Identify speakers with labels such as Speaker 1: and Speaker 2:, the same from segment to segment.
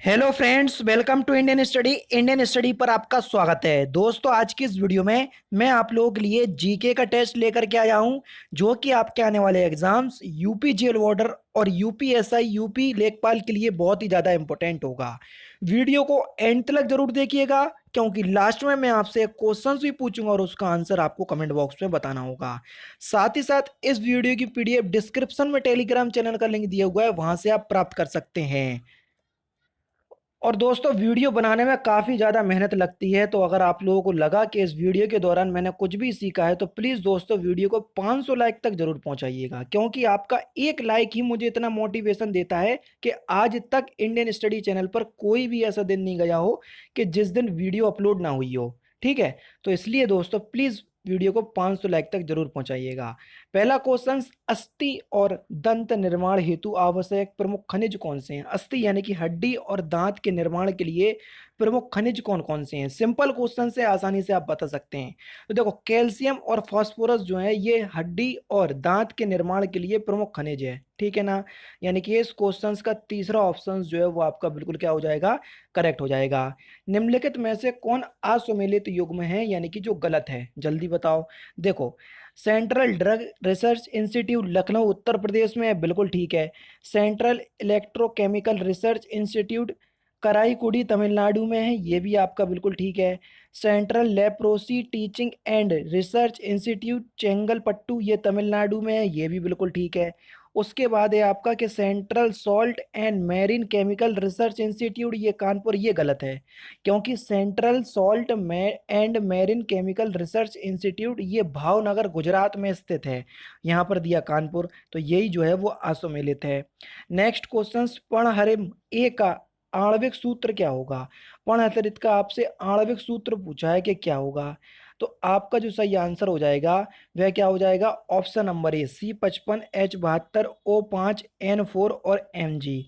Speaker 1: Hello friends, welcome to Indian study पर आपका स्वागत है। दोस्तों, आज की इस वीडियो में मैं आप लोगों के लिए जीके का टेस्ट लेकर के आया हूं, जो कि आपके आने वाले एग्जाम्स यूपी जेल वार्डर और यूपीएसआई यूपी लेखपाल के लिए बहुत ही ज़्यादा इंपॉर्टेंट होगा। वीडियो को एंड तक जरूर देखिएगा, क्योंकि लास्ट में मैं आपसे क्वेश्चन भी पूछूंगा और उसका आंसर आपको कमेंट बॉक्स में बताना होगा। साथ ही साथ इस वीडियो की पीडीएफ डिस्क्रिप्शन में टेलीग्राम चैनल का लिंक दिया हुआ है, वहां से आप प्राप्त कर सकते हैं। और दोस्तों, वीडियो बनाने में काफ़ी ज़्यादा मेहनत लगती है, तो अगर आप लोगों को लगा कि इस वीडियो के दौरान मैंने कुछ भी सीखा है तो प्लीज़ दोस्तों वीडियो को 500 लाइक तक ज़रूर पहुंचाइएगा, क्योंकि आपका एक लाइक ही मुझे इतना मोटिवेशन देता है कि आज तक इंडियन स्टडी चैनल पर कोई भी ऐसा दिन नहीं गया हो कि जिस दिन वीडियो अपलोड ना हुई हो। ठीक है, तो इसलिए दोस्तों प्लीज़ वीडियो को 500 लाइक तक जरूर पहुंचाइएगा। पहला क्वेश्चन, अस्थि और दंत निर्माण हेतु आवश्यक प्रमुख खनिज कौन से हैं? अस्थि यानी कि हड्डी और दांत के निर्माण के लिए प्रमुख खनिज कौन कौन से हैं? सिंपल क्वेश्चन से आसानी से आप बता सकते हैं। तो देखो, कैल्शियम और फास्फोरस जो है ये हड्डी और दांत के निर्माण के लिए प्रमुख खनिज है। ठीक है ना? यानी कि इस क्वेश्चन का तीसरा ऑप्शन जो है वो आपका बिल्कुल क्या हो जाएगा? करेक्ट हो जाएगा। निम्नलिखित में से कौन असुमेलित युग्म है, यानी कि जो गलत है? जल्दी बताओ। देखो, central drug research institute Lucknow Uttar Pradesh में है, बिल्कुल ठीक है। Central electrochemical research institute Karaikudi Tamil Nadu में है, ये भी आपका बिल्कुल ठीक है। Central leprosy teaching and research institute Chengalpattu, ये तमिलनाडु में है, ये भी बिल्कुल ठीक है। उसके बाद है आपका कि central salt and marine chemical research institute, ये कानपुर, ये गलत है, क्योंकि central salt and marine chemical research institute ये भावनगर गुजरात में स्थित है। यहाँ पर दिया कानपुर, तो यही जो है वो असुमेलित है। नेक्स्ट क्वेश्चन, पर्णहरित ए का आणविक सूत्र क्या होगा? पर्णहरित का आपसे आणविक सूत्र पूछा है कि क्या होगा, तो आपका जो सही आंसर हो जाएगा वह क्या हो जाएगा? ऑप्शन नंबर ए, C55H72O5N4 और Mg।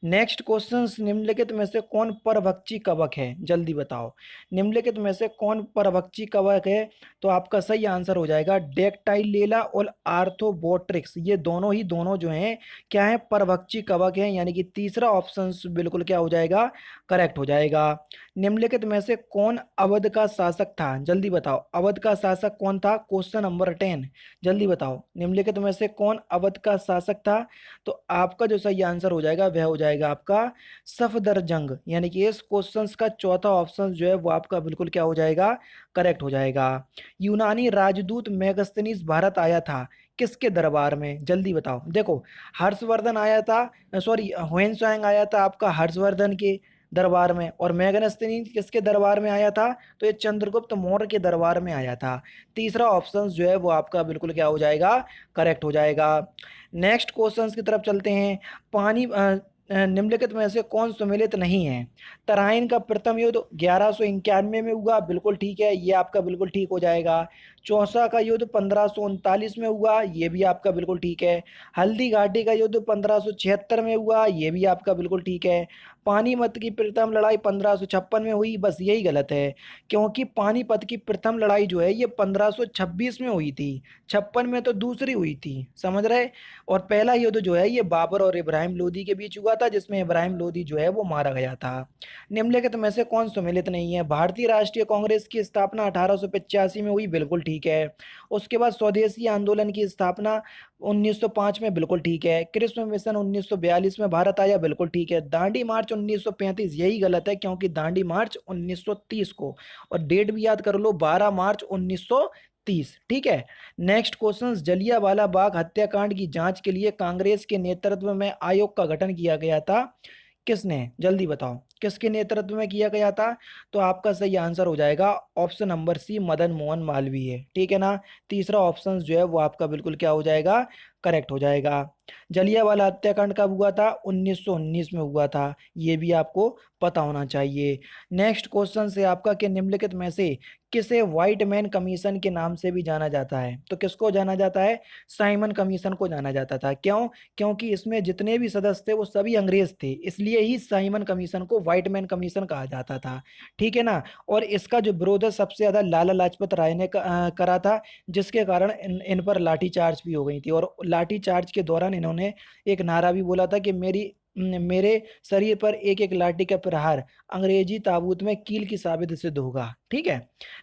Speaker 1: नेक्स्ट क्वेश्चन, निम्नलिखित में से कौन परभक्षी कवक है? जल्दी बताओ, निम्नलिखित में से कौन परभक्षी कवक है? तो आपका सही आंसर हो जाएगा डेक्टाइलेला और आर्थ्रोबोट्रिक्स, ये दोनों जो हैं क्या है? परभक्षी कवक हैं, यानी कि तीसरा ऑप्शन बिल्कुल क्या हो जाएगा? करेक्ट हो जाएगा। निम्नलिखित में से कौन अवध का शासक था? जल्दी बताओ, अवध का शासक कौन था? क्वेश्चन नंबर 10, जल्दी बताओ, निम्नलिखित में से कौन अवध का शासक था? तो आपका जो सही आंसर हो जाएगा वह हो जाएगा आपका सफदरजंग, यानी कि इस क्वेश्चन का चौथा ऑप्शन जो है वो आपका बिल्कुल क्या हो जाएगा? करेक्ट हो जाएगा। यूनानी राजदूत मेगस्थनीज भारत आया था किसके दरबार में? जल्दी बताओ। देखो, हर्षवर्धन आया था, सॉरी ह्वेन आया था आपका हर्षवर्धन के दरबार में, और मेगस्थनीज किसके दरबार में आया था? तो ये चंद्रगुप्त मौर्य के दरबार में आया था। तीसरा ऑप्शन जो है वो आपका बिल्कुल क्या हो जाएगा? करेक्ट हो जाएगा। नेक्स्ट क्वेश्चन की तरफ चलते हैं। पानी निम्नलिखित में से कौन सुमेलित नहीं है? तराइन का प्रथम युद्ध 1191 में हुआ, बिल्कुल ठीक है, ये आपका बिल्कुल ठीक हो जाएगा। चौसा का युद्ध 1539 में हुआ, ये भी आपका बिल्कुल ठीक है। हल्दी घाटी का युद्ध 1576 में हुआ, ये भी आपका बिल्कुल ठीक है। पानीपत की प्रथम लड़ाई 1556 में हुई, बस यही गलत है, क्योंकि पानीपत की प्रथम लड़ाई जो है ये 1526 में हुई थी, 56 में तो दूसरी हुई थी, समझ रहे? और पहला युद्ध जो है ये बाबर और इब्राहिम लोदी के बीच हुआ था, जिसमें इब्राहिम लोदी जो है वो मारा गया था। निम्नलिखित में से कौन सम्मिलित नहीं है? भारतीय राष्ट्रीय कांग्रेस की स्थापना 1885 में हुई, बिल्कुल ठीक है। उसके बाद स्वदेशी आंदोलन की स्थापना 1905 में, बिल्कुल ठीक है। कृष्ण मिशन 1942 में भारत आया, बिल्कुल ठीक है। दांडी मार्च 1935, यही गलत है, क्योंकि दांडी मार्च 1930 को, और डेट भी याद कर लो, 12 मार्च 1930। ठीक है। नेक्स्ट क्वेश्चन, जलियांवाला बाग हत्याकांड की जांच के लिए कांग्रेस के नेतृत्व में आयोग का गठन किया गया था, किसने? जल्दी बताओ, किसके नेतृत्व में किया गया था? तो आपका सही आंसर हो जाएगा option number C, Madan Mohan Malviya. ठीक है ना? तीसरा ऑप्शन जो है वो आपका बिल्कुल क्या हो जाएगा? करेक्ट हो जाएगा। जलियांवाला हत्याकांड कब हुआ था? 1919 में हुआ था, ये भी आपको पता होना चाहिए। नेक्स्ट क्वेश्चन से आपका कि निम्नलिखित में से किसे व्हाइट मैन कमीशन के नाम से भी जाना जाता है? तो किसको जाना जाता है? साइमन कमीशन को जाना जाता था। क्यों? क्योंकि इसमें जितने भी सदस्य थे वो सभी अंग्रेज थे, इसलिए ही साइमन कमीशन को व्हाइट मैन कमीशन कहा जाता था। ठीक है ना? और इसका जो विरोध है सबसे ज्यादा लाला लाजपत राय ने करा था, जिसके कारण इन पर लाठीचार्ज भी हो गई थी, और लाठीचार्ज के दौरान इन्होंने एक नारा भी बोला था कि मेरी मेरे शरीर पर एक एक लाठी का प्रहार अंग्रेजी ताबूत में कील की साबित सिद्ध होगा। ठीक है।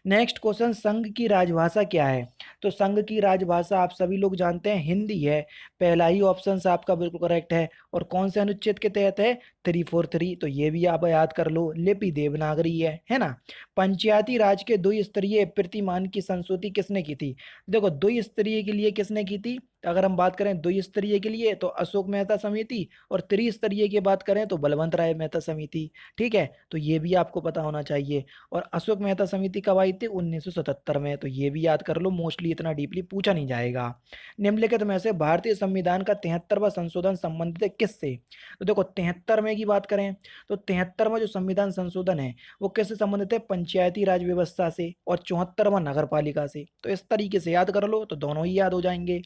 Speaker 1: नेक्स्ट क्वेश्चन, संघ की राजभाषा क्या है? तो संघ की राजभाषा आप सभी लोग जानते हैं हिंदी है। पहला ही ऑप्शन आपका बिल्कुल करेक्ट है। और कौन से अनुच्छेद के तहत है? 343। तो ये भी आप याद कर लो, लिपि देवनागरी है ना। पंचायती राज के द्विस्तरीय प्रतिमान की संशोधि किसने की थी? देखो, द्विस्तरीय के लिए किसने की थी? अगर हम बात करें द्विस्तरीय के लिए तो अशोक मेहता समिति, और त्रिस्तरीय की बात करें तो बलवंत राय मेहता समिति। ठीक है, तो ये भी आपको पता होना चाहिए। और अशोक मेहता समिति कब आई थी? 1977 में। तो ये भी याद कर लो, मोस्टली इतना डीपली पूछा नहीं जाएगा। निम्नलिखित में से भारतीय संविधान का 73वां संशोधन संबंधित है किससे? तो देखो, 73 में की बात करें तो 73वां जो संविधान संशोधन है वो किससे संबंधित है? पंचायती राज व्यवस्था से। और 74वां नगर पालिका से। तो इस तरीके से याद कर लो तो दोनों ही याद हो जाएंगे।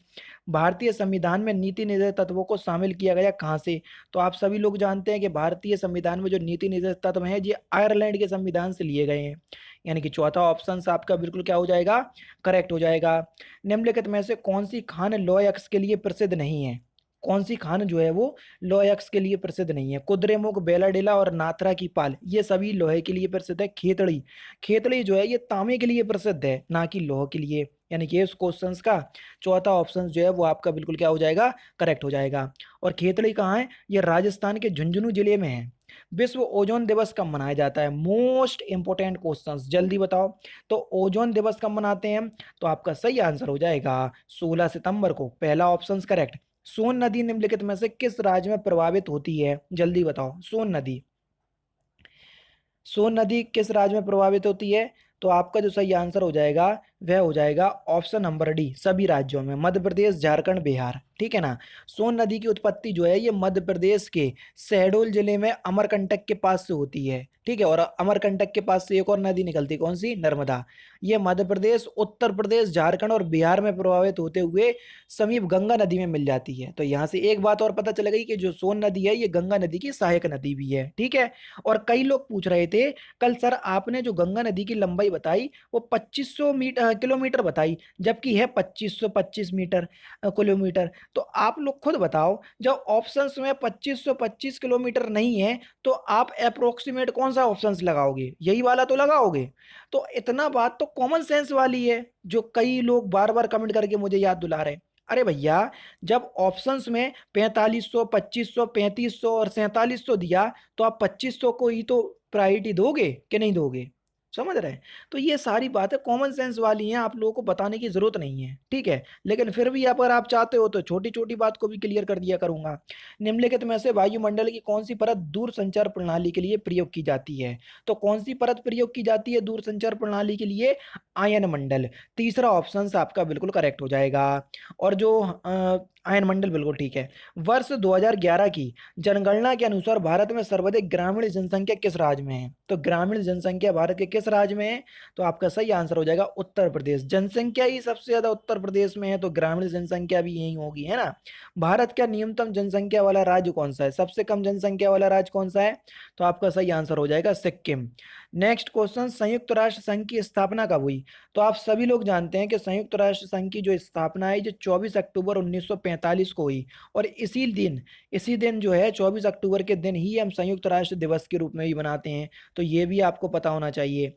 Speaker 1: भारतीय संविधान में नीति निर्देशक तत्वों को शामिल किया गया कहाँ से? तो आप सभी लोग जानते हैं कि भारतीय संविधान में जो नीति निर्देशक तत्व हैं ये आयरलैंड के संविधान से लिए गए हैं। यानी कि चौथा ऑप्शन आपका बिल्कुल क्या हो जाएगा? करेक्ट हो जाएगा। निम्नलिखित में से कौन सी खान लौह अक्ष के लिए प्रसिद्ध नहीं है? कौन सी खान जो है वो लौह अक्ष के लिए प्रसिद्ध नहीं है? कुद्रेमुख, बेलाडेला और नाथरा की पाल, ये सभी लोहे के लिए प्रसिद्ध है। खेतड़ी, खेतड़ी जो है ये तांबे के लिए प्रसिद्ध है, ना कि लौह के लिए। यानी कि इस क्वेश्चन का चौथा ऑप्शन जो है वो आपका बिल्कुल क्या हो जाएगा? करेक्ट हो जाएगा। और खेतड़ी कहाँ है? ये राजस्थान के झुंझुनू जिले में है। विश्व ओजोन दिवस कब मनाया जाता है? मोस्ट इंपोर्टेंट क्वेश्चन, जल्दी बताओ। तो ओजोन दिवस कब मनाते हैं? तो आपका सही आंसर हो जाएगा 16 सितंबर को। पहला ऑप्शन करेक्ट। सोन नदी निम्नलिखित में से किस राज्य में प्रभावित होती है? जल्दी बताओ। सोन नदी, सोन नदी किस राज्य में प्रभावित होती है? तो आपका जो सही आंसर हो जाएगा वह हो जाएगा ऑप्शन नंबर डी, सभी राज्यों में, मध्य प्रदेश, झारखंड, बिहार। ठीक है ना। सोन नदी की उत्पत्ति जो है ये मध्य प्रदेश के शहडोल जिले में अमरकंटक के पास से होती है। ठीक है। और अमरकंटक के पास से एक और नदी निकलती है, कौन सी? नर्मदा। ये मध्य प्रदेश, उत्तर प्रदेश, झारखंड और बिहार में प्रभावित होते हुए समीप गंगा नदी में मिल जाती है। तो यहाँ से एक बात और पता चल गई कि जो सोन नदी है ये गंगा नदी की सहायक नदी भी है। ठीक है। और कई लोग पूछ रहे थे कल, सर आपने जो गंगा नदी की लंबाई बताई वो 2500 किलोमीटर बताई, जबकि है 2525 मीटर किलोमीटर। तो आप लोग खुद बताओ, जब ऑप्शंस में 2525 किलोमीटर नहीं है तो आप अप्रोक्सीमेट कौन सा ऑप्शंस लगाओगे? यही वाला तो लगाओगे। तो इतना बात तो कॉमन सेंस वाली है, जो कई लोग बार बार कमेंट करके मुझे याद दिला रहे हैं। अरे भैया, जब ऑप्शंस में 4500, 2500, 3500 और 4700 दिया तो आप 2500 को ही तो प्रायोरिटी दोगे कि नहीं दोगे? समझ रहे हैं? तो ये सारी बातें कॉमन सेंस वाली हैं, आप लोगों को बताने की जरूरत नहीं है। ठीक है। लेकिन फिर भी अगर आप चाहते हो तो छोटी छोटी बात को भी क्लियर कर दिया करूंगा। निम्नलिखित में से वायुमंडल की कौन सी परत दूर संचार प्रणाली के लिए प्रयोग की जाती है? तो कौन सी परत प्रयोग की जाती है दूर संचार प्रणाली के लिए? आयन मंडल। तीसरा ऑप्शन आपका बिल्कुल करेक्ट हो जाएगा। और जो आयन मंडल बिल्कुल ठीक है। वर्ष 2011 की जनगणना के अनुसार भारत में सर्वाधिक ग्रामीण जनसंख्या किस राज्य में है? तो ग्रामीण जनसंख्या भारत के किस राज्य में है? तो आपका सही आंसर हो जाएगा उत्तर प्रदेश। जनसंख्या ही सबसे ज्यादा उत्तर प्रदेश में है तो ग्रामीण जनसंख्या भी यही होगी, है ना। भारत का न्यूनतम जनसंख्या वाला राज्य कौन सा है? सबसे कम जनसंख्या वाला राज्य कौन सा है? तो आपका सही आंसर हो जाएगा सिक्किम। नेक्स्ट क्वेश्चन, संयुक्त राष्ट्र संघ की स्थापना कब हुई? तो आप सभी लोग जानते हैं कि संयुक्त राष्ट्र संघ की जो स्थापना है जो 24 अक्टूबर 1945 को हुई। और इसी दिन जो है 24 अक्टूबर के दिन ही हम संयुक्त राष्ट्र दिवस के रूप में भी मनाते हैं। तो ये भी आपको पता होना चाहिए।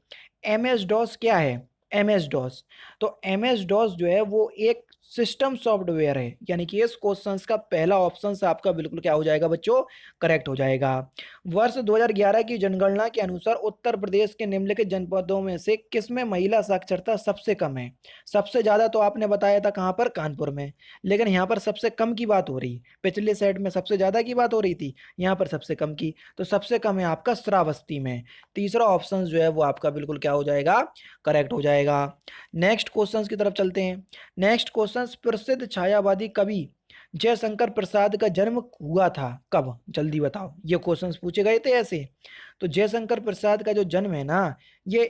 Speaker 1: एम एस डॉस क्या है? एम एस डॉस, तो एम एस डॉस जो है वो एक सिस्टम सॉफ्टवेयर है। यानी कि इस क्वेश्चन का पहला ऑप्शन आपका बिल्कुल क्या हो जाएगा बच्चों? करेक्ट हो जाएगा। वर्ष 2011 की जनगणना के अनुसार उत्तर प्रदेश के निम्नलिखित जनपदों में से किसमें महिला साक्षरता सबसे कम है? सबसे ज्यादा तो आपने बताया था कहां पर? कानपुर में। लेकिन यहाँ पर सबसे कम की बात हो रही, पिछले सेट में सबसे ज्यादा की बात हो रही थी, यहाँ पर सबसे कम की। तो सबसे कम है आपका श्रावस्ती में। तीसरा ऑप्शन जो है वो आपका बिल्कुल क्या हो जाएगा? करेक्ट हो जाएगा। नेक्स्ट क्वेश्चन की तरफ चलते हैं। नेक्स्ट क्वेश्चन, प्रसिद्ध छायावादी कवि जयशंकर प्रसाद का जन्म हुआ था कब? जल्दी बताओ। ये क्वेश्चंस पूछे गए थे ऐसे। तो जयशंकर प्रसाद का जो जन्म है ना ये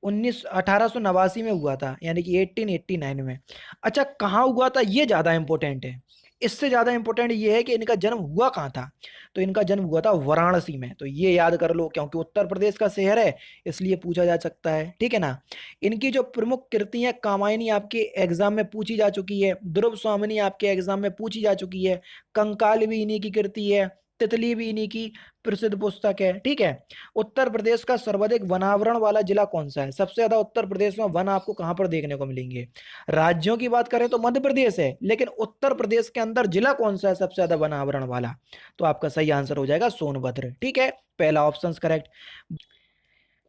Speaker 1: 1889 में हुआ था, यानी कि 1889 में। अच्छा, कहाँ हुआ था ये ज्यादा इंपॉर्टेंट है। इससे ज्यादा इंपॉर्टेंट ये है कि इनका जन्म हुआ कहाँ था। तो इनका जन्म हुआ था वाराणसी में। तो ये याद कर लो, क्योंकि उत्तर प्रदेश का शहर है इसलिए पूछा जा सकता है। ठीक है ना। इनकी जो प्रमुख कृतियां, कामायनी आपके एग्जाम में पूछी जा चुकी है, ध्रुव स्वामिनी आपके एग्जाम में पूछी जा चुकी है, कंकाल भी इन्हीं की कृति है। तितली भी इन्हीं की प्रसिद्ध पुस्तक है। ठीक है। उत्तर प्रदेश का सर्वाधिक वनावरण वाला जिला कौन सा है? सबसे ज्यादा उत्तर प्रदेश में वन आपको कहां पर देखने को मिलेंगे? राज्यों की बात करें तो मध्य प्रदेश है, लेकिन उत्तर प्रदेश के अंदर जिला कौन सा है सबसे ज्यादा वनावरण वाला? तो आपका सही आंसर हो जाएगा सोनभद्र। ठीक है, पहला ऑप्शन करेक्ट।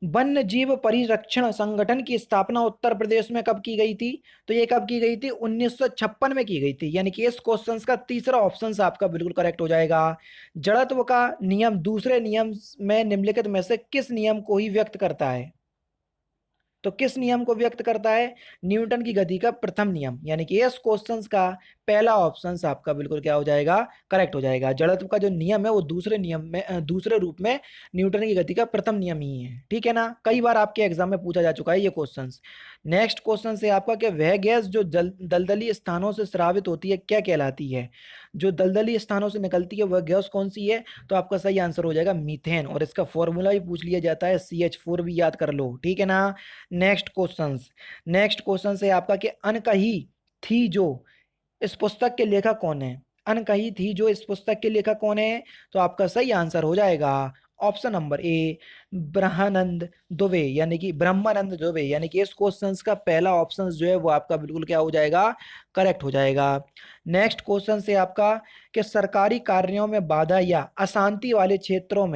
Speaker 1: वन्य जीव परिरक्षण संगठन की स्थापना उत्तर प्रदेश में कब की गई थी? तो ये कब की गई थी? 1956 में की गई थी। यानी कि इस क्वेश्चन का तीसरा ऑप्शन आपका बिल्कुल करेक्ट हो जाएगा। जड़त्व का नियम दूसरे नियम में निम्नलिखित में से किस नियम को ही व्यक्त करता है? तो किस नियम को व्यक्त करता है? न्यूटन की गति का प्रथम नियम। यानी कि इस क्वेश्चन का पहला ऑप्शन आपका बिल्कुल क्या हो जाएगा? करेक्ट हो जाएगा। जड़त्व का जो नियम है वो दूसरे नियम में दूसरे रूप में न्यूटन की गति का प्रथम नियम ही है। ठीक है ना, कई बार आपके एग्जाम में पूछा जा चुका है ये क्वेश्चन। नेक्स्ट क्वेश्चन से आपका कि वह गैस जो दलदली स्थानों से स्रावित होती है क्या कहलाती है? जो दलदली स्थानों से निकलती है वह गैस कौन सी है? तो आपका सही आंसर हो जाएगा मीथेन, और इसका फॉर्मूला भी पूछ लिया जाता है, CH4 भी याद कर लो। ठीक है ना। नेक्स्ट क्वेश्चन है आपका कि अनकही थी जो इस पुस्तक के लेखक कौन है? अनकही थी जो इस पुस्तक के लेखक कौन है? तो आपका सही आंसर हो जाएगा ऑप्शन नंबर ए, ब्रह्मानंद दुबे। यानी कि ब्रह्मानंद दुबे। यानी कि इस क्वेश्चन का पहला ऑप्शन जो है वो आपका बिल्कुल क्या हो जाएगा? करेक्ट हो जाएगा। नेक्स्ट क्वेश्चन से आपका कि सरकारी कार्यों में बाधा या अशांति वाले क्षेत्रों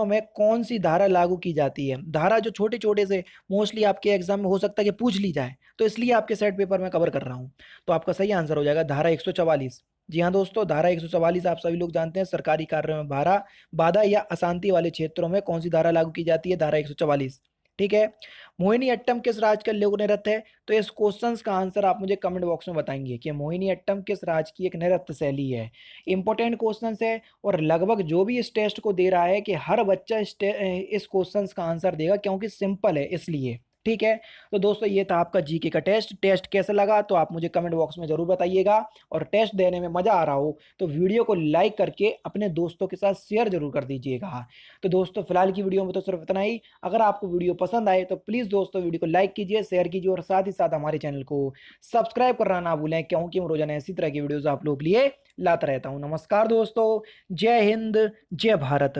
Speaker 1: में कौन सी धारा लागू की जाती है? धारा जो छोटे छोटे से मोस्टली आपके एग्जाम में हो सकता है कि पूछ ली जाए, तो इसलिए आपके सेट पेपर में कवर कर रहा हूं। तो आपका सही आंसर हो जाएगा धारा 144। जी हाँ दोस्तों, धारा 144 आप सभी लोग जानते हैं, सरकारी कार्यों में बाधा या अशांति वाले क्षेत्रों में कौन सी धारा लागू की जाती है? धारा 144। ठीक है। मोहिनीअट्टम किस राज्य का लोक नृत्य है? तो इस क्वेश्चन का आंसर आप मुझे कमेंट बॉक्स में बताएंगे कि मोहिनीअट्टम किस राज्य की एक नृत्य शैली है। इंपॉर्टेंट क्वेश्चन है, और लगभग जो भी इस टेस्ट को दे रहा है कि हर बच्चा इस क्वेश्चन का आंसर देगा, क्योंकि सिंपल है इसलिए। ठीक है। तो दोस्तों ये था आपका जीके का टेस्ट कैसा लगा तो आप मुझे कमेंट बॉक्स में जरूर बताइएगा, और टेस्ट देने में मजा आ रहा हो तो वीडियो को लाइक करके अपने दोस्तों के साथ शेयर जरूर कर दीजिएगा। तो दोस्तों फिलहाल की वीडियो में तो सिर्फ इतना ही। अगर आपको वीडियो पसंद आए तो प्लीज दोस्तों वीडियो को लाइक कीजिए, शेयर कीजिए, और साथ ही साथ हमारे चैनल को सब्सक्राइब करना ना भूलें, क्योंकि मैं रोजाना इसी तरह की वीडियोज आप लोग के लिए लाता रहता हूँ। नमस्कार दोस्तों, जय हिंद, जय भारत।